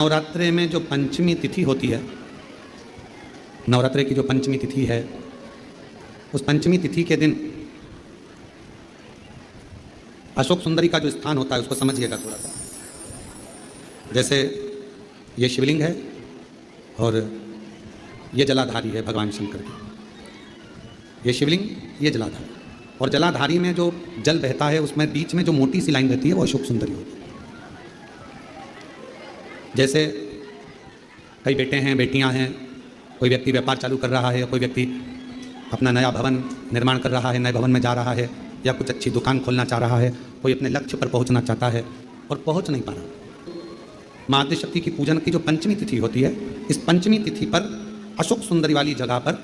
नवरात्रि में जो पंचमी तिथि होती है, नवरात्रि की जो पंचमी तिथि है, उस पंचमी तिथि के दिन अशोक सुंदरी का जो स्थान होता है उसको समझिएगा थोड़ा सा। जैसे ये शिवलिंग है और ये जलाधारी है भगवान शंकर की। ये शिवलिंग, ये जलाधारी, और जलाधारी में जो जल बहता है उसमें बीच में जो मोटी सी लाइन रहती है वो अशोक सुंदरी होती है। जैसे कई बेटे हैं, बेटियां हैं, कोई व्यक्ति व्यापार चालू कर रहा है, कोई व्यक्ति अपना नया भवन निर्माण कर रहा है, नए भवन में जा रहा है, या कुछ अच्छी दुकान खोलना चाह रहा है, कोई अपने लक्ष्य पर पहुंचना चाहता है और पहुंच नहीं पा रहा। माँ आद्यशक्ति की पूजन की जो पंचमी तिथि होती है, इस पंचमी तिथि पर अशोक सुंदरी वाली जगह पर,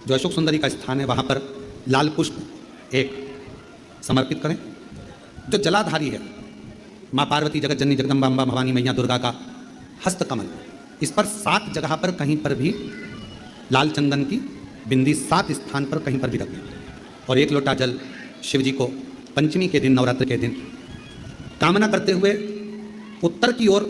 जो अशोक सुंदरी का स्थान है, वहाँ पर लाल पुष्प एक समर्पित करें। जो जलाधारी है, माँ पार्वती, जगत जननी, जगदम्बा, अम्बा, भवानी मैया दुर्गा का हस्त कमल, इस पर 7 जगह पर कहीं पर भी लाल चंदन की बिंदी 7 स्थान पर कहीं पर भी रखें, और 1 लोटा जल शिव जी को पंचमी के दिन, नवरात्र के दिन, कामना करते हुए उत्तर की ओर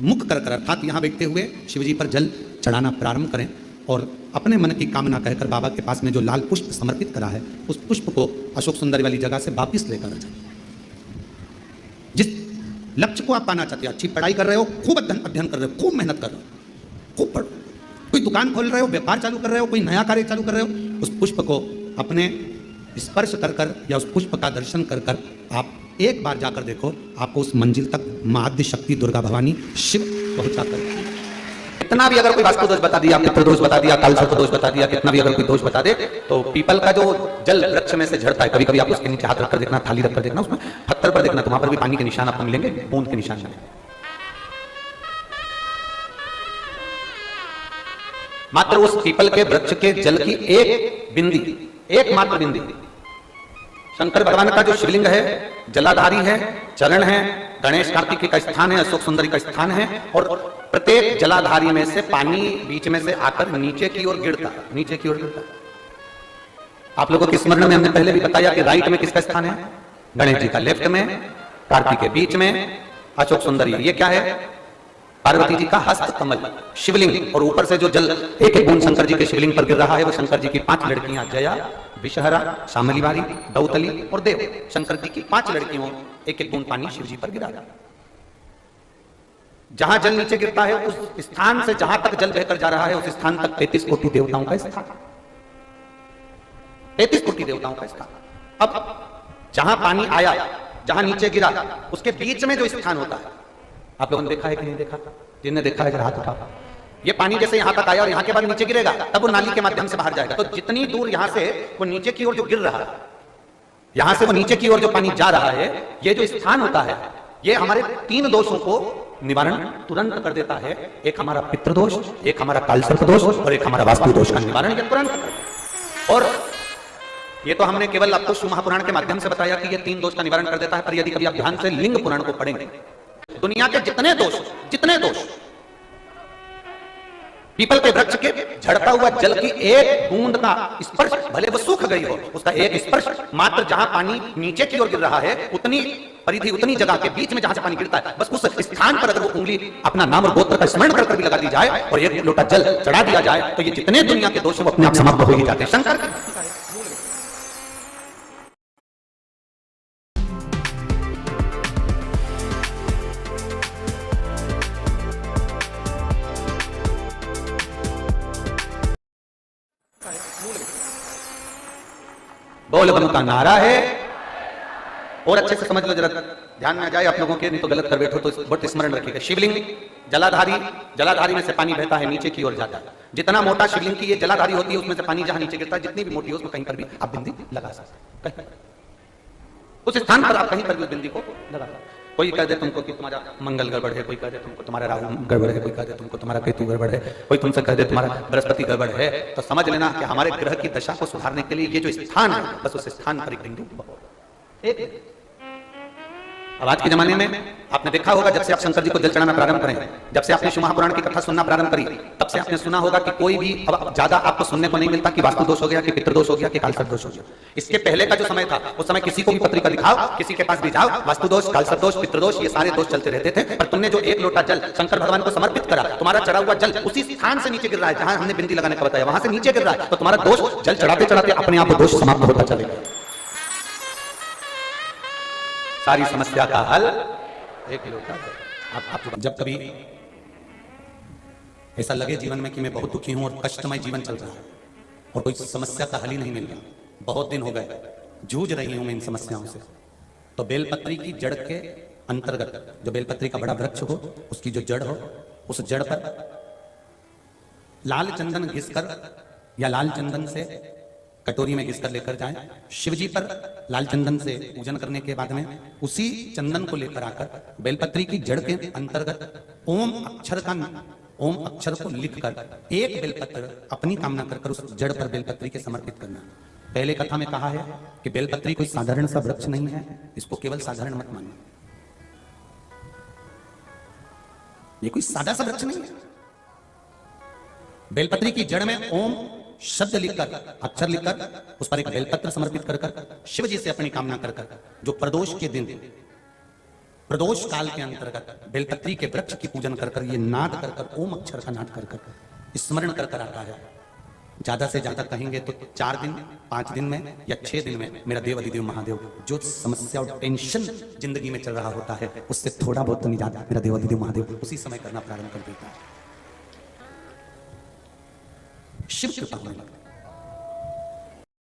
मुख कर कर, अर्थात यहाँ बैठते हुए शिव जी पर जल चढ़ाना प्रारंभ करें, और अपने मन की कामना कहकर बाबा के पास में जो लाल पुष्प समर्पित करा है, उस पुष्प को अशोक सुंदरी वाली जगह से वापिस लेकर आ जाए। जिस लक्ष्य को आप पाना चाहते हो, अच्छी पढ़ाई कर रहे हो, खूब अध्ययन कर रहे हो, खूब मेहनत कर रहे हो, खूब पढ़ो, कोई दुकान खोल रहे हो, व्यापार चालू कर रहे हो, कोई नया कार्य चालू कर रहे हो, उस पुष्प को अपने स्पर्श कर कर या उस पुष्प का दर्शन कर कर आप एक बार जाकर देखो, आपको उस मंजिल तक माँ आद्यशक्ति दुर्गा भवानी शिव पहुंचा कर, कितना भी अगर कोई वास्तु दोष बता दिया, पितृ दोष बता दिया, कालसर्प दोष बता दिया, कितना भी अगर कोई दोष बता दे, तो पीपल का जो जल वृक्ष में से झड़ता है, कभी कभी आप उसके नीचे हाथ रखकर देखना, थाली रखकर देखना, उसमें पत्थर पर देखना, तो वहां पर भी पानी के निशान आपको मिलेंगे, बूंद के निशान मिलेंगे। मात्र उस पीपल के वृक्ष के जल की एक बिंदी, एकमात्र बिंदी, शंकर भगवान का जो शिवलिंग है, जलाधारी है, चरण है, गणेश कार्तिक का स्थान है, अशोक सुंदरी का स्थान है, और प्रत्येक जलाधारी में से पानी बीच में से आकर नीचे की ओर गिरता, नीचे की ओर गिरता। आप लोगों के स्मरण में हमने पहले भी बताया कि राइट में किसका स्थान है? गणेश जी का, लेफ्ट में कार्तिक के, बीच में अशोक सुंदरी। ये क्या है? पार्वती जी का हस्त कमल शिवलिंग, और ऊपर से जो जल एक एक बूंद शंकर जी के शिवलिंग पर गिर रहा है, वो शंकर जी की 5 लड़कियां, जया, विषहरा, शामलीवारी, दौतली और देव, शंकर जी की 5 लड़कियों, एक एक बूंद पानी शिव जी पर गिरा। जहां जल नीचे गिरता है, उस स्थान से जहां तक जल बहकर जा रहा है, उस स्थान तक 33 कोटि देवताओं का स्थान, 33 कोटि देवताओं का स्थान। अब जहां पानी आया, जहां नीचे गिरा, उसके बीच में जो स्थान होता है, आप लोगों ने देखा है कि नहीं देखा? जिन्हें देखा है जरा हाथ उठाओ। ये पानी जैसे यहां तक आया और यहां के बाद नीचे गिरेगा, तब वो नाली के माध्यम से बाहर जाएगा। तो जितनी दूर यहां से वो नीचे की ओर जो गिर रहा है, यहां से वो नीचे की ओर जो पानी जा रहा है, ये जो स्थान होता है, ये हमारे 3 दोषों को निवारण तुरंत कर देता है। एक हमारा पितृदोष, एक हमारा कालसर्प दोष, और एक हमारा वास्तु दोष का निवारण ये तुरंत करता है। और ये तो हमने केवल आपको शिव महापुराण के माध्यम से बताया कि ये 3 दोष का निवारण कर देता है, पर यदि कभी आप ध्यान से लिंग पुराण को पढ़ेंगे, दुनिया के जितने दोष, पीपल के वृक्ष के झड़ता हुआ जल की एक बूंद का स्पर्श, भले वो सूख गई हो, उसका एक स्पर्श मात्र जहां पानी नीचे की ओर गिर रहा है, उतनी परिधि, उतनी जगह के बीच में जहां से पानी गिरता है, बस उस स्थान पर अगर वो उंगली अपना नाम और गोत्र का स्मरण कर भी लगा दी जाए और 1 लोटा जल चढ़ा दिया जाए, तो ये जितने दुनिया के दोष वो अपने आप समाप्त हो ही जाते हैं। शंकर बोल बम का नारा है। और अच्छे से समझ लो, जरा ध्यान में आ जाए आप लोगों के, नहीं तो गलत कर बैठो, तो बहुत स्मरण रखिएगा। शिवलिंग जलाधारी, जलाधारी में से पानी बहता है, नीचे की ओर जाता है। जितना मोटा शिवलिंग की ये जलाधारी होती है, उसमें से पानी जहां नीचे गिरता है, जितनी भी मोटी हो, उसमें कहीं पर भी आप बिंदी लगा सकते हैं। उस स्थान पर आप कहीं पर भी उस बिंदी को लगा सकते। कोई कह दे तुमको कि तुम्हारा मंगल गड़बड़ है, कोई कह दे तुमको तुम्हारा राहु गड़बड़ है, कोई कह दे तुमको तुम्हारा केतु गड़बड़ है, कोई तुमसे कह दे तुम्हारा बृहस्पति गड़बड़ है, तो समझ लेना कि हमारे ग्रह की दशा को सुधारने के लिए ये जो स्थान है, बस उस स्थान पर एक बिंदु, अब आज के जमाने में आपने देखा होगा, जब से आप शंकर जी को जल चढ़ाना प्रारंभ करें, जब से आपने शिव महापुराण की कथा सुनना प्रारंभ करी, तब से आपने सुना होगा कि कोई भी अब ज्यादा आपको सुनने को नहीं मिलता कि वास्तु दोष हो गया, कि पितृदोष हो गया, कि कालसर्प दोष हो गया। इसके पहले का जो समय था, उस समय किसी को भी पत्रिका दिखाओ, किसी के पास भी जाओ, वास्तु दोष, कालसर्प दोष, पितृदोष, ये सारे दोष चलते रहते थे। पर तुमने जो एक लोटा जल शंकर भगवान को समर्पित करा, तुम्हारा चढ़ा हुआ जल उसी स्थान से नीचे गिर रहा है जहां हमने बिंदी लगाने का बताया, वहां से नीचे गिर रहा है, तो तुम्हारा दोष जल चढ़ाते चढ़ाते अपने आप दोष समाप्त होता चलेगा। सारी समस्या का हल एक लोटा जल। आप जब कभी ऐसा लगे जीवन में कि मैं बहुत दुखी हूं और कष्टमय जीवन चल रहा है और कोई समस्या का हल ही नहीं मिल रहा, बहुत दिन हो गए जूझ रही हूं मैं इन समस्याओं से, तो बेलपत्री की जड़ के अंतर्गत, जो बेलपत्री का बड़ा वृक्ष हो, उसकी जो जड़ हो, उस जड़ पर लाल चंदन घिसकर या लाल चंदन से कटोरी में घिसकर लेकर जाएं, शिवजी पर लाल चंदन से पूजन करने के बाद में उसी चंदन को लेकर आकर बेलपत्री की जड़ के अंतर्गत ओम अक्षर को लिखकर एक बेलपत्र अपनी कामना कर उस जड़ पर बेलपत्री के समर्पित करना। पहले कथा में कहा है कि बेलपत्री कोई साधारण सा वृक्ष नहीं है, इसको केवल साधारण मत मानना, ये कोई सादा सा वृक्ष नहीं है। बेलपत्री की जड़ में ओम शब्द लिखकर, अक्षर लिखकर, उस पर एक बेलपत्र समर्पित कर शिव जी से अपनी कामना कर जो प्रदोष के दिन, प्रदोष काल के अंतर्गत बेलपत्री के वृक्ष की पूजन कर ये नाद कर ओम अक्षर का नाद कर स्मरण कर आता है। ज्यादा से ज्यादा कहेंगे तो 4 दिन 5 दिन में या 6 दिन में मेरा देव अधिदेव महादेव जो समस्या और टेंशन जिंदगी में चल रहा होता है उससे थोड़ा बहुत तो निजात मेरा देव अधिदेव महादेव उसी समय करना प्रारंभ कर देता है। शिव कृपा होने लगता है।